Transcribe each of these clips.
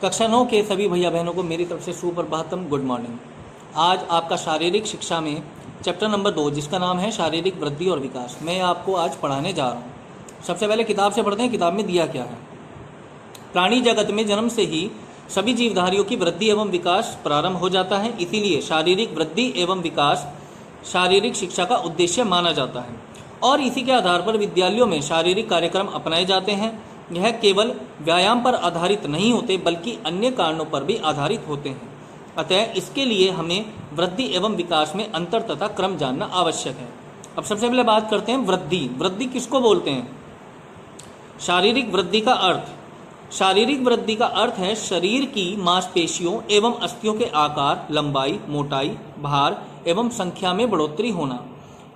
कक्षा 9 के सभी भैया बहनों को मेरी तरफ से सुप्रभातम, गुड मॉर्निंग। आज आपका शारीरिक शिक्षा में चैप्टर नंबर 2 जिसका नाम है शारीरिक वृद्धि और विकास, मैं आपको आज पढ़ाने जा रहा हूँ। सबसे पहले किताब से पढ़ते हैं, किताब में दिया क्या है। प्राणी जगत में जन्म से ही सभी जीवधारियों की वृद्धि एवं विकास प्रारंभ हो जाता है, इसीलिए शारीरिक वृद्धि एवं विकास शारीरिक शिक्षा का उद्देश्य माना जाता है और इसी के आधार पर विद्यालयों में शारीरिक कार्यक्रम अपनाए जाते हैं। यह केवल व्यायाम पर आधारित नहीं होते बल्कि अन्य कारणों पर भी आधारित होते हैं। अतः इसके लिए हमें वृद्धि एवं विकास में अंतर तथा क्रम जानना आवश्यक है। अब सबसे पहले बात करते हैं वृद्धि। वृद्धि किसको बोलते हैं? शारीरिक वृद्धि का अर्थ, शारीरिक वृद्धि का अर्थ है शरीर की मांसपेशियों एवं अस्थियों के आकार, लंबाई, मोटाई, भार एवं संख्या में बढ़ोतरी होना।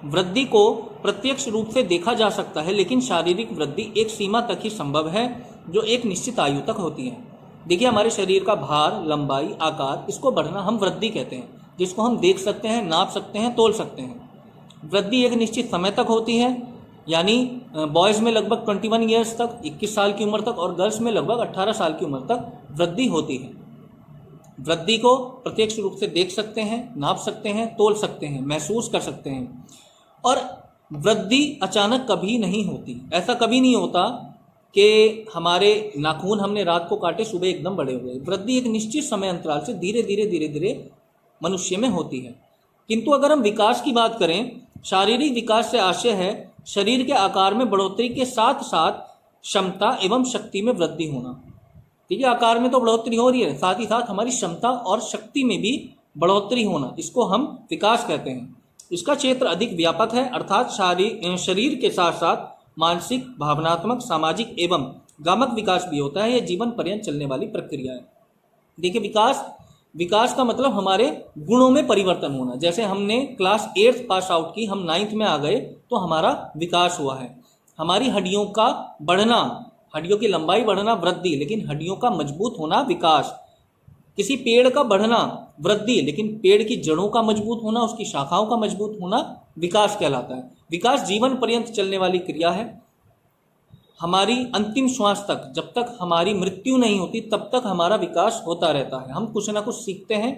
वृद्धि को प्रत्यक्ष रूप से देखा जा सकता है, लेकिन शारीरिक वृद्धि एक सीमा तक ही संभव है जो एक निश्चित आयु तक होती है। देखिए, हमारे शरीर का भार, लंबाई, आकार, इसको बढ़ना हम वृद्धि कहते हैं, जिसको हम देख सकते हैं, नाप सकते हैं, तोल सकते हैं। वृद्धि एक निश्चित समय तक होती है, यानी बॉयज़ में लगभग 21 ईयर्स तक, 21 साल की उम्र तक, और गर्ल्स में लगभग 18 साल की उम्र तक वृद्धि होती है। वृद्धि को प्रत्यक्ष रूप से देख सकते हैं, नाप सकते हैं, तोल सकते हैं, महसूस कर सकते हैं। और वृद्धि अचानक कभी नहीं होती। ऐसा कभी नहीं होता कि हमारे नाखून हमने रात को काटे, सुबह एकदम बड़े हो गए। वृद्धि एक निश्चित समय अंतराल से धीरे धीरे मनुष्य में होती है। किंतु अगर हम विकास की बात करें, शारीरिक विकास से आशय है शरीर के आकार में बढ़ोतरी के साथ साथ क्षमता एवं शक्ति में वृद्धि होना। ठीक है, आकार में तो बढ़ोतरी हो रही है, साथ ही साथ हमारी क्षमता और शक्ति में भी बढ़ोतरी होना, इसको हम विकास कहते हैं। इसका क्षेत्र अधिक व्यापक है, अर्थात शरीर के साथ साथ मानसिक, भावनात्मक, सामाजिक एवं गामक विकास भी होता है। यह जीवन पर्यंत चलने वाली प्रक्रिया है। देखिए, विकास का मतलब हमारे गुणों में परिवर्तन होना। जैसे हमने क्लास 8th पास आउट की, हम 9th में आ गए तो हमारा विकास हुआ है। हमारी हड्डियों का बढ़ना, हड्डियों की लंबाई बढ़ना वृद्धि, लेकिन हड्डियों का मजबूत होना विकास। किसी पेड़ का बढ़ना वृद्धि, लेकिन पेड़ की जड़ों का मजबूत होना, उसकी शाखाओं का मजबूत होना विकास कहलाता है। विकास जीवन पर्यंत चलने वाली क्रिया है। हमारी अंतिम श्वास तक, जब तक हमारी मृत्यु नहीं होती तब तक हमारा विकास होता रहता है। हम कुछ ना कुछ सीखते हैं,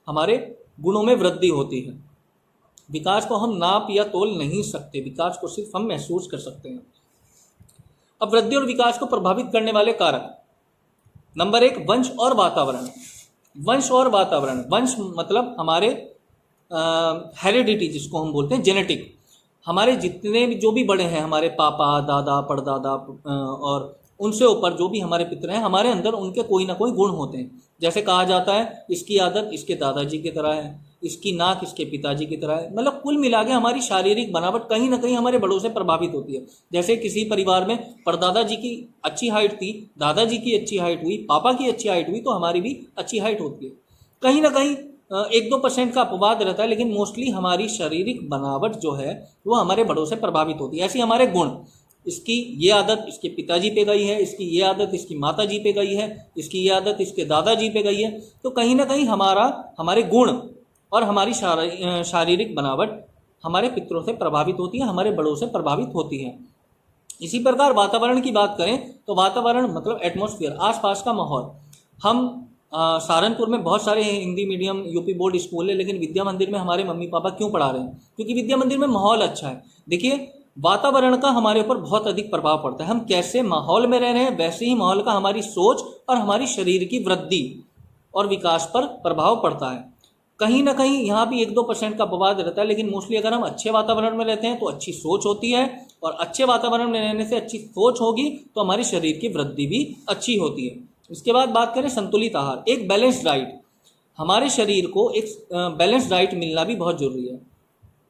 हमारे गुणों में वृद्धि होती है। विकास को हम नाप या तोल नहीं सकते, विकास को सिर्फ हम महसूस कर सकते हैं। अब वृद्धि और विकास को प्रभावित करने वाले कारक, नंबर 1 वंश और वातावरण। वंश और वातावरण, वंश मतलब हमारे हेरिडिटी, जिसको हम बोलते हैं जेनेटिक। हमारे जितने भी जो भी बड़े हैं, हमारे पापा, दादा, परदादा और उनसे ऊपर जो भी हमारे पितर हैं, हमारे अंदर उनके कोई ना कोई गुण होते हैं। जैसे कहा जाता है इसकी आदत इसके दादाजी की तरह है, इसकी नाक इसके पिताजी की तरह है। मतलब कुल मिला के हमारी शारीरिक बनावट कहीं ना कहीं हमारे बड़ों से प्रभावित होती है। जैसे किसी परिवार में परदादा जी की अच्छी हाइट थी, दादाजी की अच्छी हाइट हुई, पापा की अच्छी हाइट हुई, तो हमारी भी अच्छी हाइट होती है। कहीं ना कहीं 1-2% का अपवाद रहता है, लेकिन मोस्टली हमारी शारीरिक बनावट जो है वो हमारे बड़ों से प्रभावित होती है। ऐसे हमारे गुण, इसकी ये आदत इसके पिताजी पे गई है, इसकी ये आदत इसकी माताजी पे गई है, इसकी ये आदत इसके दादाजी पे गई है। तो कहीं ना कहीं हमारे गुण और हमारी शारीरिक बनावट हमारे पितरों से प्रभावित होती है, हमारे बड़ों से प्रभावित होती है। इसी प्रकार वातावरण की बात करें तो वातावरण मतलब एटमॉस्फेयर, आसपास का माहौल। हम सहारनपुर में बहुत सारे Hindi medium UP board school है, लेकिन विद्या मंदिर में हमारे मम्मी पापा क्यों पढ़ा रहे हैं? क्योंकि विद्या मंदिर में माहौल अच्छा है। देखिए, वातावरण का हमारे ऊपर बहुत अधिक प्रभाव पड़ता है। हम कैसे माहौल में रह रहे हैं, वैसे ही माहौल का हमारी सोच और हमारी शरीर की वृद्धि और विकास पर प्रभाव पड़ता है। कहीं ना कहीं यहाँ भी 1-2% का अपवाद रहता है, लेकिन मोस्टली अगर हम अच्छे वातावरण में रहते हैं तो अच्छी सोच होती है, और अच्छे वातावरण में रहने से अच्छी सोच होगी तो हमारी शरीर की वृद्धि भी अच्छी होती है। इसके बाद बात करें संतुलित आहार, एक बैलेंस डाइट। हमारे शरीर को एक बैलेंस डाइट मिलना भी बहुत जरूरी है।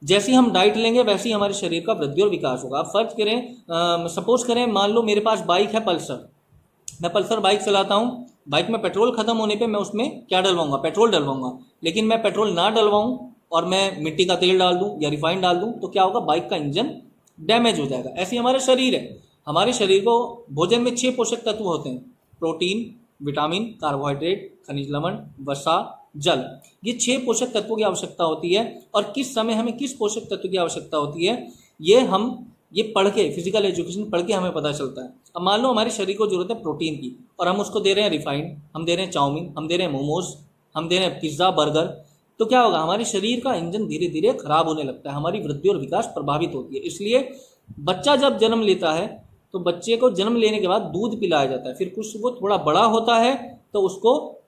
जैसी हम डाइट लेंगे वैसे ही हमारे शरीर का वृद्धि और विकास होगा। आप फर्ज करें, सपोज करें, मान लो मेरे पास बाइक है पल्सर, मैं पल्सर बाइक चलाता हूँ। बाइक में पेट्रोल खत्म होने पे मैं उसमें क्या डलवाऊंगा? पेट्रोल डलवाऊंगा। लेकिन मैं पेट्रोल ना डलवाऊं और मैं मिट्टी का तेल डाल दूं या रिफाइंड डाल दूं तो क्या होगा? बाइक का इंजन डैमेज हो जाएगा। ऐसे हमारा शरीर है। हमारे शरीर को भोजन में 6 पोषक तत्व होते हैं: प्रोटीन, विटामिन, कार्बोहाइड्रेट, खनिज लवण, वसा, जल। ये 6 पोषक तत्वों की आवश्यकता होती है, और किस समय हमें किस पोषक तत्व की आवश्यकता होती है ये हम ये पढ़ के, फिजिकल एजुकेशन पढ़ के हमें पता चलता है। अब मान लो हमारे शरीर को जरूरत है प्रोटीन की और हम उसको दे रहे हैं रिफाइंड, हम दे रहे हैं चाउमीन, हम दे रहे हैं मोमोज, हम दे रहे हैं पिज्ज़ा, बर्गर, तो क्या होगा, हमारे शरीर का इंजन धीरे धीरे खराब होने लगता है, हमारी वृद्धि और विकास प्रभावित होती है। इसलिए बच्चा जब जन्म लेता है तो बच्चे को जन्म लेने के बाद दूध पिलाया जाता है, फिर कुछ वो थोड़ा बड़ा होता है तो उसको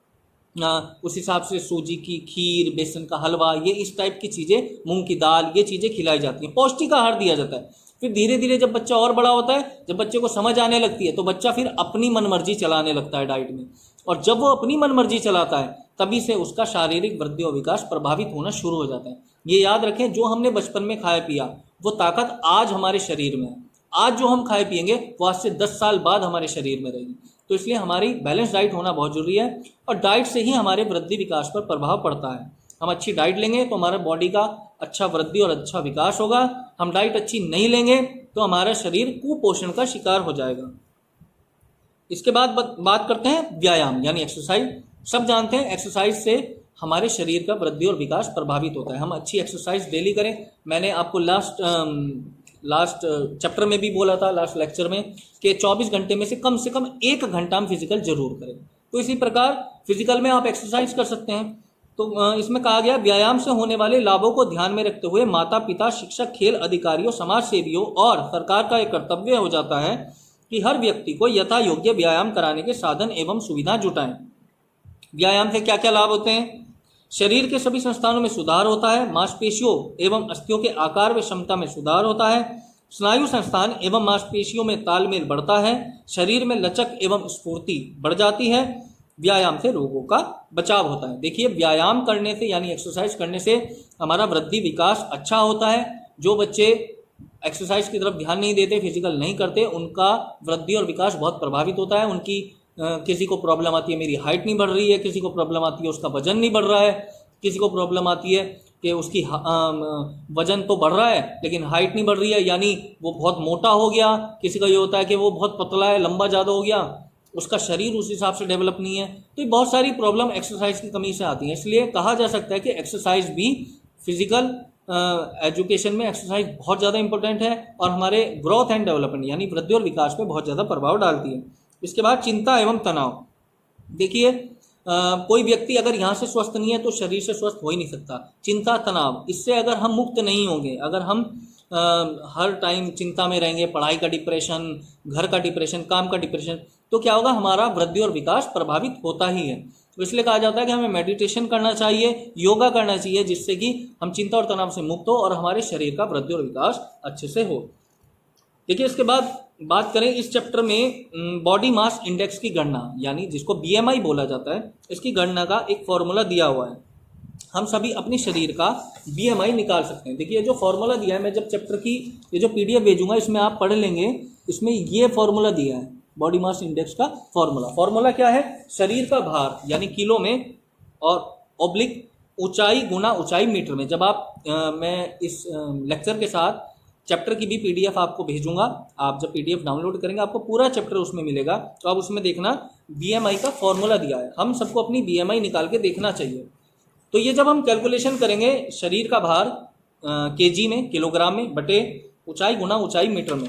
उस हिसाब से सूजी की खीर, बेसन का हलवा, ये इस टाइप की चीज़ें, मूंग की दाल, ये चीज़ें खिलाई जाती हैं, पौष्टिक आहार दिया जाता है। फिर धीरे धीरे जब बच्चा और बड़ा होता है, जब बच्चे को समझ आने लगती है तो बच्चा फिर अपनी मनमर्जी चलाने लगता है डाइट में, और जब वो अपनी मनमर्जी चलाता है तभी से उसका शारीरिक वृद्धि और विकास प्रभावित होना शुरू हो जाता है। ये याद रखें, जो हमने बचपन में खाया पिया वो ताकत आज हमारे शरीर में है, आज जो हम खाए पिएंगे वो आज से 10 साल बाद हमारे शरीर में रहेगी। तो इसलिए हमारी बैलेंस डाइट होना बहुत जरूरी है, और डाइट से ही हमारे वृद्धि विकास पर प्रभाव पड़ता है। हम अच्छी डाइट लेंगे तो हमारे बॉडी का अच्छा वृद्धि और अच्छा विकास होगा, हम डाइट अच्छी नहीं लेंगे तो हमारा शरीर कुपोषण का शिकार हो जाएगा। इसके बाद बात करते हैं व्यायाम यानी एक्सरसाइज। सब जानते हैं एक्सरसाइज से हमारे शरीर का वृद्धि और विकास प्रभावित होता है। हम अच्छी एक्सरसाइज डेली करें। मैंने आपको लास्ट चैप्टर में भी बोला था, लास्ट लेक्चर में, कि 24 घंटे में से कम 1 घंटा हम फिजिकल जरूर करें। तो इसी प्रकार फिजिकल में आप एक्सरसाइज कर सकते हैं। तो इसमें कहा गया, व्यायाम से होने वाले लाभों को ध्यान में रखते हुए माता पिता, शिक्षक, खेल अधिकारियों, समाज सेवियों और सरकार का एक कर्तव्य हो जाता है कि हर व्यक्ति को यथा योग्य व्यायाम कराने के साधन एवं सुविधा जुटाएं। व्यायाम से क्या क्या लाभ होते हैं? शरीर के सभी संस्थानों में सुधार होता है, मांसपेशियों एवं अस्थियों के आकार व क्षमता में सुधार होता है, स्नायु संस्थान एवं मांसपेशियों में तालमेल बढ़ता है, शरीर में लचक एवं स्फूर्ति बढ़ जाती है, व्यायाम से रोगों का बचाव होता है। देखिए, व्यायाम करने से यानी एक्सरसाइज करने से हमारा वृद्धि विकास अच्छा होता है। जो बच्चे एक्सरसाइज की तरफ ध्यान नहीं देते, फिजिकल नहीं करते, उनका वृद्धि और विकास बहुत प्रभावित होता है। उनकी किसी को प्रॉब्लम आती है मेरी हाइट नहीं बढ़ रही है, किसी को प्रॉब्लम आती है उसका वजन नहीं बढ़ रहा है, किसी को प्रॉब्लम आती है कि उसकी वजन तो बढ़ रहा है लेकिन हाइट नहीं बढ़ रही है, यानी वो बहुत मोटा हो गया। किसी का ये होता है कि वो बहुत पतला है, लंबा ज़्यादा हो गया, उसका शरीर उस हिसाब से डेवलप नहीं है। तो ये बहुत सारी प्रॉब्लम एक्सरसाइज की कमी से आती है। इसलिए कहा जा सकता है कि एक्सरसाइज भी, फिजिकल एजुकेशन में एक्सरसाइज बहुत ज़्यादा इंपॉर्टेंट है और हमारे ग्रोथ एंड डेवलपमेंट यानी वृद्धि और विकास पे बहुत ज़्यादा प्रभाव डालती है। इसके बाद चिंता एवं तनाव। देखिए, कोई व्यक्ति अगर यहाँ से स्वस्थ नहीं है तो शरीर से स्वस्थ हो ही नहीं सकता। चिंता तनाव, इससे अगर हम मुक्त नहीं होंगे, अगर हम हर टाइम चिंता में रहेंगे, पढ़ाई का डिप्रेशन, घर का डिप्रेशन, काम का डिप्रेशन, तो क्या होगा, हमारा वृद्धि और विकास प्रभावित होता ही है। तो इसलिए कहा जाता है कि हमें मेडिटेशन करना चाहिए, योगा करना चाहिए, जिससे कि हम चिंता और तनाव से मुक्त हो और हमारे शरीर का वृद्धि और विकास अच्छे से हो। देखिए, इसके बाद बात करें इस चैप्टर में बॉडी मास इंडेक्स की गणना, यानी जिसको BMI बोला जाता है, इसकी गणना का एक फॉर्मूला दिया हुआ है। हम सभी अपने शरीर का BMI निकाल सकते हैं। देखिए, जो फॉर्मूला दिया है, मैं जब चैप्टर की ये जो PDF भेजूंगा इसमें आप पढ़ लेंगे, इसमें ये फॉर्मूला दिया है बॉडी मास इंडेक्स का फॉर्मूला क्या है? शरीर का भार यानी किलो में और ऑब्लिक ऊंचाई गुना ऊंचाई मीटर में। जब आप मैं इस लेक्चर के साथ चैप्टर की भी PDF आपको भेजूंगा, आप जब PDF डाउनलोड करेंगे आपको पूरा चैप्टर उसमें मिलेगा, तो आप उसमें देखना BMI का फॉर्मूला दिया है। हम सबको अपनी BMI निकाल के देखना चाहिए। तो ये जब हम कैलकुलेशन करेंगे शरीर का भार kg में, किलोग्राम में, बटे ऊंचाई गुना ऊंचाई मीटर में,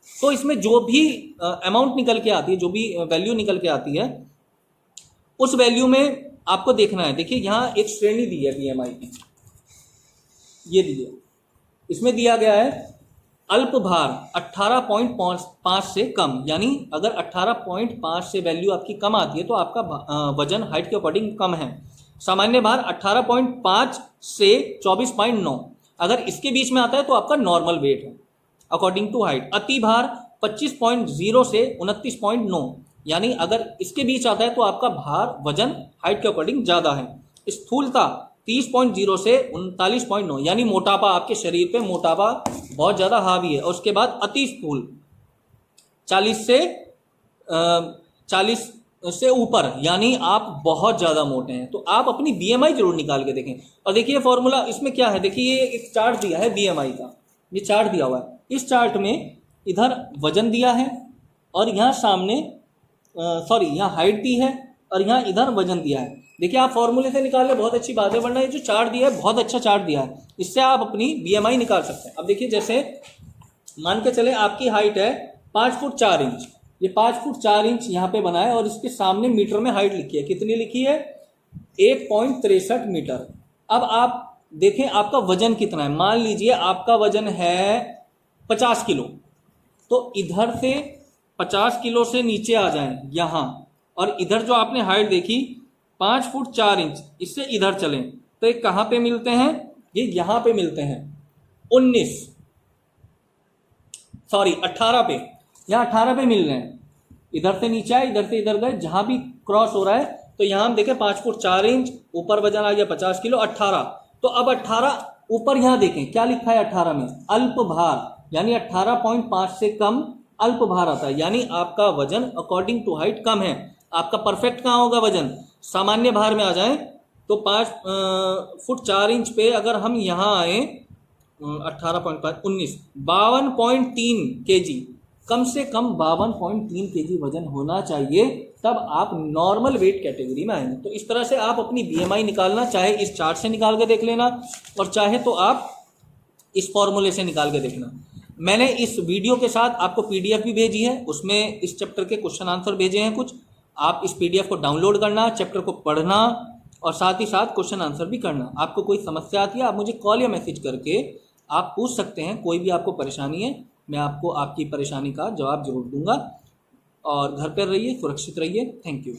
तो इसमें जो भी अमाउंट निकल के आती है, जो भी वैल्यू निकल के आती है, उस वैल्यू में आपको देखना है। देखिए, यहाँ एक श्रेणी दी है BMI की, ये दी है, इसमें दिया गया है अल्प भार 18.5 से कम, यानी अगर 18.5 से वैल्यू आपकी कम आती है तो आपका वजन हाइट के अकॉर्डिंग कम है। सामान्य भार 18.5 से 24.9, अगर इसके बीच में आता है तो आपका नॉर्मल वेट है अकॉर्डिंग टू हाइट। अति भार 25.0 से 29.9, यानी अगर इसके बीच आता है तो आपका भार वजन हाइट के अकॉर्डिंग ज़्यादा है। स्थूलता 30.0 से 39.9, यानी मोटापा, आपके शरीर पे मोटापा बहुत ज़्यादा हावी है। और उसके बाद अति स्थूल 40 से ऊपर, यानी आप बहुत ज़्यादा मोटे हैं। तो आप अपनी BMI जरूर निकाल के देखें। और देखिए फॉर्मूला इसमें क्या है, देखिए ये एक चार्ट दिया है BMI का, ये चार्ट दिया हुआ है। इस चार्ट में इधर वजन दिया है और यहाँ सामने यहाँ हाइट दी है और यहाँ इधर वजन दिया है। देखिए, आप फॉर्मूले से निकाल ले, बहुत अच्छी बात है, वरना ये जो चार्ट दिया है बहुत अच्छा चार्ट दिया है, इससे आप अपनी BMI निकाल सकते हैं। अब देखिए, जैसे मान के चले आपकी हाइट है 5 फुट 4 इंच, ये 5 फुट 4 इंच यहाँ पे बना है और इसके सामने मीटर में हाइट लिखी है, कितनी लिखी है? 1.63 मीटर। अब आप देखें आपका वजन कितना है। मान लीजिए आपका वजन है 50 किलो, तो इधर से 50 किलो से नीचे आ जाएं यहाँ, और इधर जो आपने हाइट देखी 5 फुट 4 इंच, इससे इधर चलें तो ये कहाँ पे मिलते हैं? ये यहाँ पे मिलते हैं 18 पे, यहाँ 18 पे मिल रहे हैं। इधर से नीचे आए, इधर से इधर गए, जहां भी क्रॉस हो रहा है तो यहां हम देखें 5 फुट 4 इंच, ऊपर वजन आ गया 50 किलो, 18। तो अब 18 ऊपर यहां देखें क्या लिखा है 18 में? अल्प भार, यानी 18.5 से कम अल्प भार आता है, यानी आपका वजन अकॉर्डिंग टू हाइट कम है। आपका परफेक्ट कहाँ होगा वजन? सामान्य भार में आ जाए तो 5 फुट 4 इंच पे अगर हम यहाँ आए 18.5 19 52.3 केजी, कम से कम 52.3 केजी वजन होना चाहिए, तब आप नॉर्मल वेट कैटेगरी में आएंगे। तो इस तरह से आप अपनी बीएमआई निकालना, चाहे इस चार्ट से निकाल के देख लेना और चाहे तो आप इस फॉर्मूले से निकाल के देखना। मैंने इस वीडियो के साथ आपको पीडीएफ भी भेजी है, उसमें इस चैप्टर के क्वेश्चन आंसर भेजे हैं कुछ। आप इस पीडीएफ को डाउनलोड करना, चैप्टर को पढ़ना और साथ ही साथ क्वेश्चन आंसर भी करना। आपको कोई समस्या आती है आप मुझे कॉल या मैसेज करके आप पूछ सकते हैं, कोई भी आपको परेशानी है मैं आपको आपकी परेशानी का जवाब जरूर दूंगा। और घर पर रहिए, सुरक्षित रहिए। Thank you.